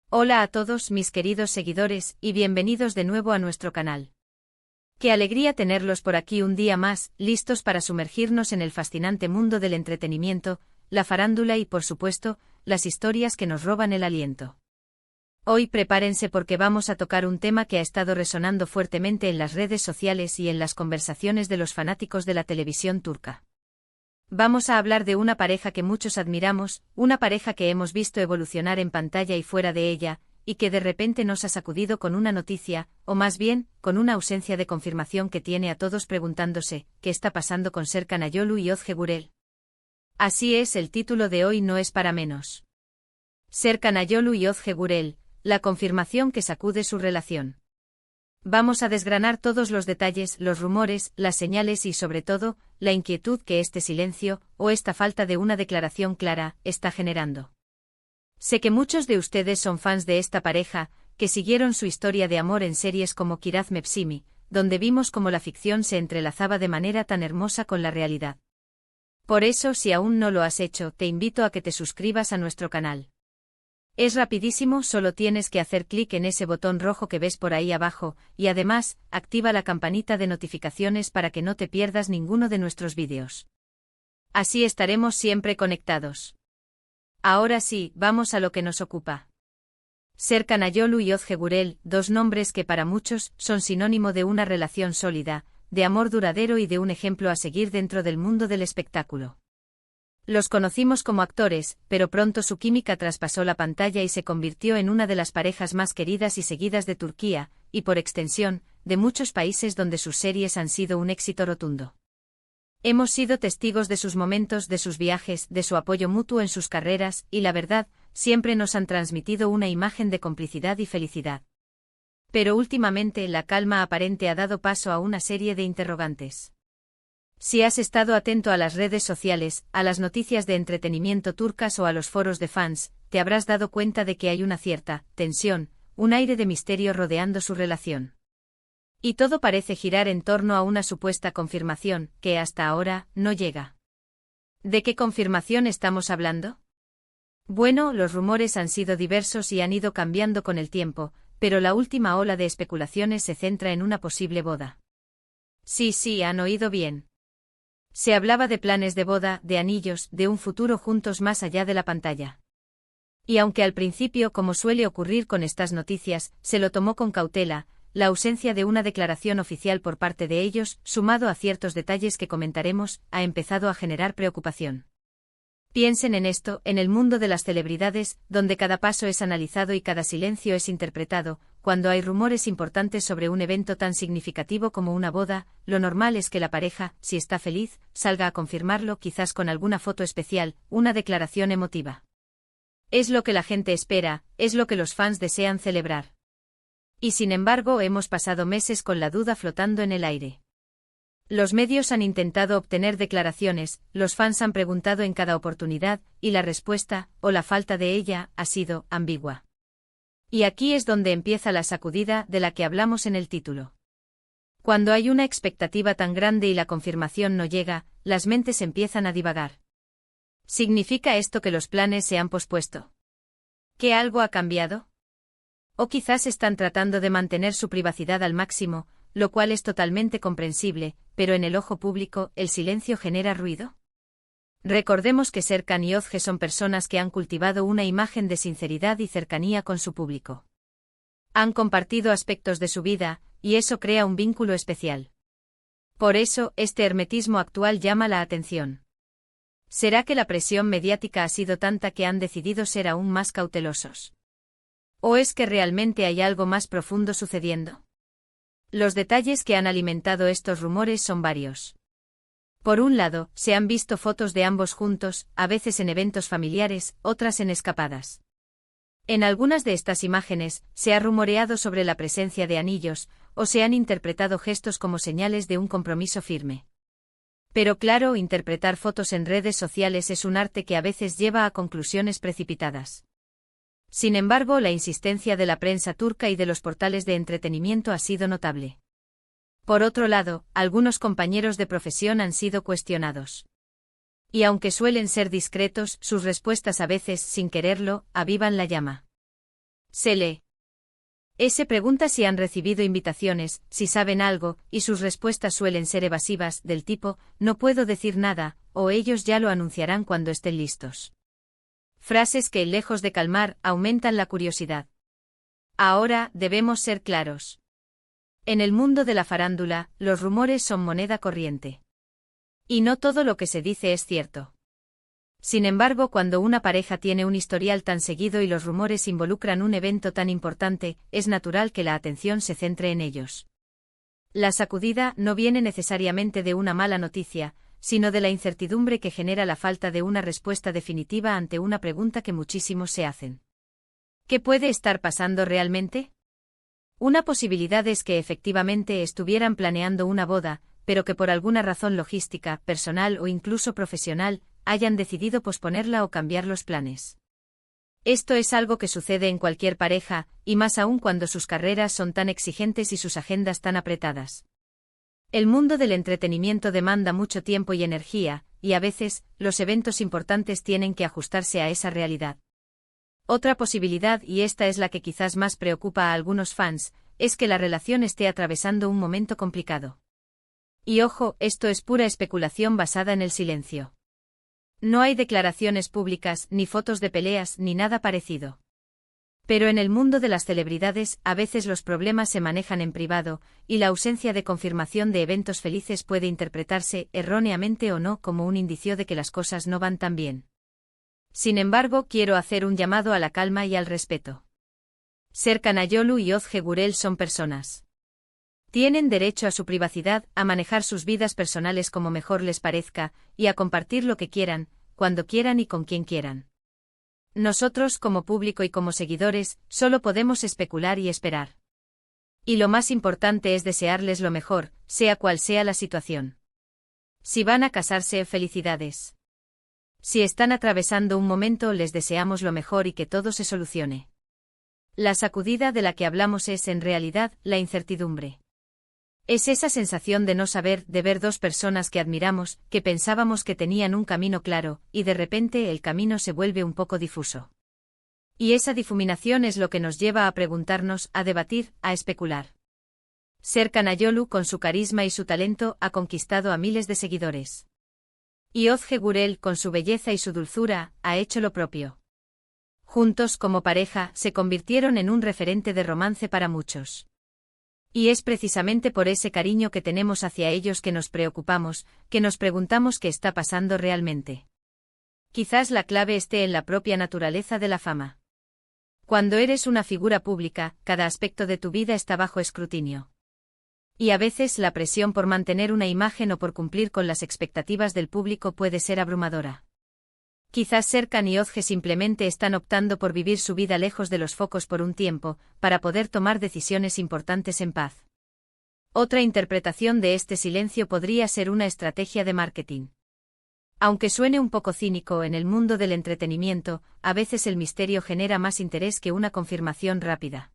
Hola a todos mis queridos seguidores y bienvenidos de nuevo a nuestro canal. Qué alegría tenerlos por aquí un día más, listos para sumergirnos en el fascinante mundo del entretenimiento, la farándula y por supuesto, las historias que nos roban el aliento. Hoy prepárense porque vamos a tocar un tema que ha estado resonando fuertemente en las redes sociales y en las conversaciones de los fanáticos de la televisión turca. Vamos a hablar de una pareja que muchos admiramos, una pareja que hemos visto evolucionar en pantalla y fuera de ella, y que de repente nos ha sacudido con una noticia, o más bien, con una ausencia de confirmación que tiene a todos preguntándose, ¿qué está pasando con Serkan Ayolu y Özge Gürel? Así es, el título de hoy no es para menos. Serkan Ayolu y Özge Gürel, la confirmación que sacude su relación. Vamos a desgranar todos los detalles, los rumores, las señales y sobre todo, la inquietud que este silencio, o esta falta de una declaración clara, está generando. Sé que muchos de ustedes son fans de esta pareja, que siguieron su historia de amor en series como Kiraz Mevsimi, donde vimos cómo la ficción se entrelazaba de manera tan hermosa con la realidad. Por eso, si aún no lo has hecho, te invito a que te suscribas a nuestro canal. Es rapidísimo, solo tienes que hacer clic en ese botón rojo que ves por ahí abajo, y además, activa la campanita de notificaciones para que no te pierdas ninguno de nuestros vídeos. Así estaremos siempre conectados. Ahora sí, vamos a lo que nos ocupa. Serkan Ayolu y Özge Gürel, dos nombres que para muchos son sinónimo de una relación sólida, de amor duradero y de un ejemplo a seguir dentro del mundo del espectáculo. Los conocimos como actores, pero pronto su química traspasó la pantalla y se convirtió en una de las parejas más queridas y seguidas de Turquía, y por extensión, de muchos países donde sus series han sido un éxito rotundo. Hemos sido testigos de sus momentos, de sus viajes, de su apoyo mutuo en sus carreras, y la verdad, siempre nos han transmitido una imagen de complicidad y felicidad. Pero últimamente la calma aparente ha dado paso a una serie de interrogantes. Si has estado atento a las redes sociales, a las noticias de entretenimiento turcas o a los foros de fans, te habrás dado cuenta de que hay una cierta tensión, un aire de misterio rodeando su relación. Y todo parece girar en torno a una supuesta confirmación, que hasta ahora no llega. ¿De qué confirmación estamos hablando? Bueno, los rumores han sido diversos y han ido cambiando con el tiempo, pero la última ola de especulaciones se centra en una posible boda. Sí, han oído bien. Se hablaba de planes de boda, de anillos, de un futuro juntos más allá de la pantalla. Y aunque al principio, como suele ocurrir con estas noticias, se lo tomó con cautela, la ausencia de una declaración oficial por parte de ellos, sumado a ciertos detalles que comentaremos, ha empezado a generar preocupación. Piensen en esto, en el mundo de las celebridades, donde cada paso es analizado y cada silencio es interpretado, cuando hay rumores importantes sobre un evento tan significativo como una boda, lo normal es que la pareja, si está feliz, salga a confirmarlo quizás con alguna foto especial, una declaración emotiva. Es lo que la gente espera, es lo que los fans desean celebrar. Y sin embargo hemos pasado meses con la duda flotando en el aire. Los medios han intentado obtener declaraciones, los fans han preguntado en cada oportunidad, y la respuesta, o la falta de ella, ha sido ambigua. Y aquí es donde empieza la sacudida de la que hablamos en el título. Cuando hay una expectativa tan grande y la confirmación no llega, las mentes empiezan a divagar. ¿Significa esto que los planes se han pospuesto? ¿Que algo ha cambiado? O quizás están tratando de mantener su privacidad al máximo, lo cual es totalmente comprensible, pero en el ojo público, ¿el silencio genera ruido? Recordemos que Serkan y Özge son personas que han cultivado una imagen de sinceridad y cercanía con su público. Han compartido aspectos de su vida, y eso crea un vínculo especial. Por eso, este hermetismo actual llama la atención. ¿Será que la presión mediática ha sido tanta que han decidido ser aún más cautelosos? ¿O es que realmente hay algo más profundo sucediendo? Los detalles que han alimentado estos rumores son varios. Por un lado, se han visto fotos de ambos juntos, a veces en eventos familiares, otras en escapadas. En algunas de estas imágenes, se ha rumoreado sobre la presencia de anillos, o se han interpretado gestos como señales de un compromiso firme. Pero claro, interpretar fotos en redes sociales es un arte que a veces lleva a conclusiones precipitadas. Sin embargo, la insistencia de la prensa turca y de los portales de entretenimiento ha sido notable. Por otro lado, algunos compañeros de profesión han sido cuestionados. Y aunque suelen ser discretos, sus respuestas a veces, sin quererlo, avivan la llama. Se lee. Se pregunta si han recibido invitaciones, si saben algo, y sus respuestas suelen ser evasivas, del tipo, no puedo decir nada, o ellos ya lo anunciarán cuando estén listos. Frases que, lejos de calmar, aumentan la curiosidad. Ahora, debemos ser claros. En el mundo de la farándula, los rumores son moneda corriente. Y no todo lo que se dice es cierto. Sin embargo, cuando una pareja tiene un historial tan seguido y los rumores involucran un evento tan importante, es natural que la atención se centre en ellos. La sacudida no viene necesariamente de una mala noticia, sino de la incertidumbre que genera la falta de una respuesta definitiva ante una pregunta que muchísimos se hacen. ¿Qué puede estar pasando realmente? Una posibilidad es que efectivamente estuvieran planeando una boda, pero que por alguna razón logística, personal o incluso profesional, hayan decidido posponerla o cambiar los planes. Esto es algo que sucede en cualquier pareja, y más aún cuando sus carreras son tan exigentes y sus agendas tan apretadas. El mundo del entretenimiento demanda mucho tiempo y energía, y a veces, los eventos importantes tienen que ajustarse a esa realidad. Otra posibilidad, y esta es la que quizás más preocupa a algunos fans, es que la relación esté atravesando un momento complicado. Y ojo, esto es pura especulación basada en el silencio. No hay declaraciones públicas, ni fotos de peleas, ni nada parecido. Pero en el mundo de las celebridades, a veces los problemas se manejan en privado, y la ausencia de confirmación de eventos felices puede interpretarse, erróneamente o no, como un indicio de que las cosas no van tan bien. Sin embargo, quiero hacer un llamado a la calma y al respeto. Serkan Ayolu y Ozge Gürel son personas. Tienen derecho a su privacidad, a manejar sus vidas personales como mejor les parezca, y a compartir lo que quieran, cuando quieran y con quien quieran. Nosotros, como público y como seguidores, solo podemos especular y esperar. Y lo más importante es desearles lo mejor, sea cual sea la situación. Si van a casarse, felicidades. Si están atravesando un momento, les deseamos lo mejor y que todo se solucione. La sacudida de la que hablamos es, en realidad, la incertidumbre. Es esa sensación de no saber, de ver dos personas que admiramos, que pensábamos que tenían un camino claro, y de repente el camino se vuelve un poco difuso. Y esa difuminación es lo que nos lleva a preguntarnos, a debatir, a especular. Serkan Ayolu, con su carisma y su talento, ha conquistado a miles de seguidores. Y Ozge Gürel, con su belleza y su dulzura, ha hecho lo propio. Juntos, como pareja, se convirtieron en un referente de romance para muchos. Y es precisamente por ese cariño que tenemos hacia ellos que nos preocupamos, que nos preguntamos qué está pasando realmente. Quizás la clave esté en la propia naturaleza de la fama. Cuando eres una figura pública, cada aspecto de tu vida está bajo escrutinio. Y a veces la presión por mantener una imagen o por cumplir con las expectativas del público puede ser abrumadora. Quizás Serkan y Ozge simplemente están optando por vivir su vida lejos de los focos por un tiempo, para poder tomar decisiones importantes en paz. Otra interpretación de este silencio podría ser una estrategia de marketing. Aunque suene un poco cínico, en el mundo del entretenimiento, a veces el misterio genera más interés que una confirmación rápida.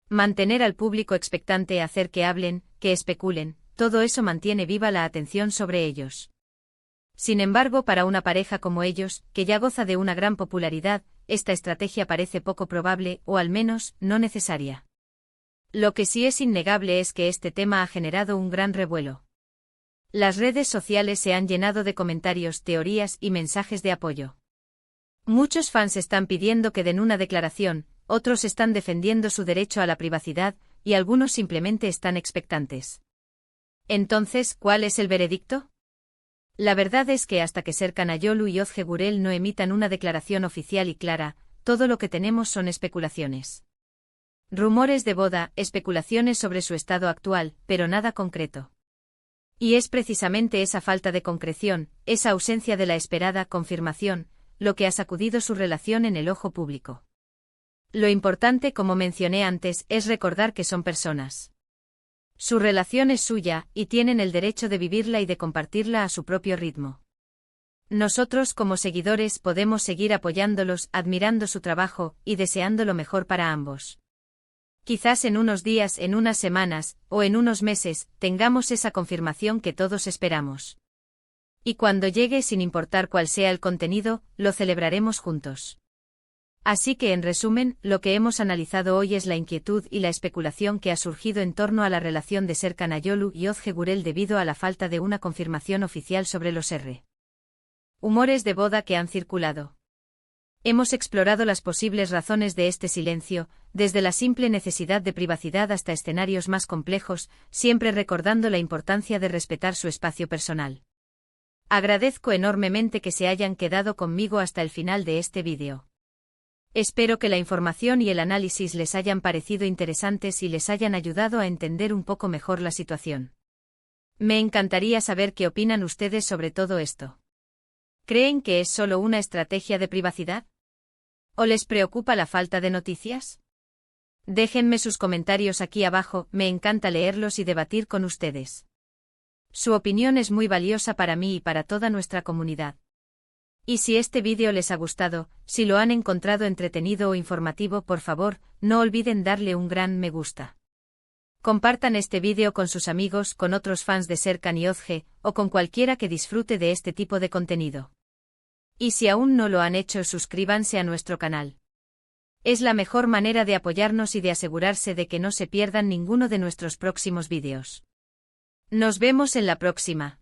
Mantener al público expectante, hacer que hablen, que especulen, todo eso mantiene viva la atención sobre ellos. Sin embargo, para una pareja como ellos, que ya goza de una gran popularidad, esta estrategia parece poco probable, o al menos, no necesaria. Lo que sí es innegable es que este tema ha generado un gran revuelo. Las redes sociales se han llenado de comentarios, teorías y mensajes de apoyo. Muchos fans están pidiendo que den una declaración, otros están defendiendo su derecho a la privacidad, y algunos simplemente están expectantes. Entonces, ¿cuál es el veredicto? La verdad es que hasta que Serkan Ayolu y Ozge Gürel no emitan una declaración oficial y clara, todo lo que tenemos son especulaciones. Rumores de boda, especulaciones sobre su estado actual, pero nada concreto. Y es precisamente esa falta de concreción, esa ausencia de la esperada confirmación, lo que ha sacudido su relación en el ojo público. Lo importante, como mencioné antes, es recordar que son personas. Su relación es suya, y tienen el derecho de vivirla y de compartirla a su propio ritmo. Nosotros, como seguidores, podemos seguir apoyándolos, admirando su trabajo, y deseando lo mejor para ambos. Quizás en unos días, en unas semanas, o en unos meses, tengamos esa confirmación que todos esperamos. Y cuando llegue, sin importar cuál sea el contenido, lo celebraremos juntos. Así que en resumen, lo que hemos analizado hoy es la inquietud y la especulación que ha surgido en torno a la relación de Serkan Ayolu y Ozge Gürel debido a la falta de una confirmación oficial sobre los rumores de boda que han circulado. Hemos explorado las posibles razones de este silencio, desde la simple necesidad de privacidad hasta escenarios más complejos, siempre recordando la importancia de respetar su espacio personal. Agradezco enormemente que se hayan quedado conmigo hasta el final de este vídeo. Espero que la información y el análisis les hayan parecido interesantes y les hayan ayudado a entender un poco mejor la situación. Me encantaría saber qué opinan ustedes sobre todo esto. ¿Creen que es solo una estrategia de privacidad? ¿O les preocupa la falta de noticias? Déjenme sus comentarios aquí abajo, me encanta leerlos y debatir con ustedes. Su opinión es muy valiosa para mí y para toda nuestra comunidad. Y si este vídeo les ha gustado, si lo han encontrado entretenido o informativo, por favor, no olviden darle un gran me gusta. Compartan este vídeo con sus amigos, con otros fans de Serkan y Ozge, o con cualquiera que disfrute de este tipo de contenido. Y si aún no lo han hecho, suscríbanse a nuestro canal. Es la mejor manera de apoyarnos y de asegurarse de que no se pierdan ninguno de nuestros próximos vídeos. Nos vemos en la próxima.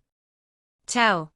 Chao.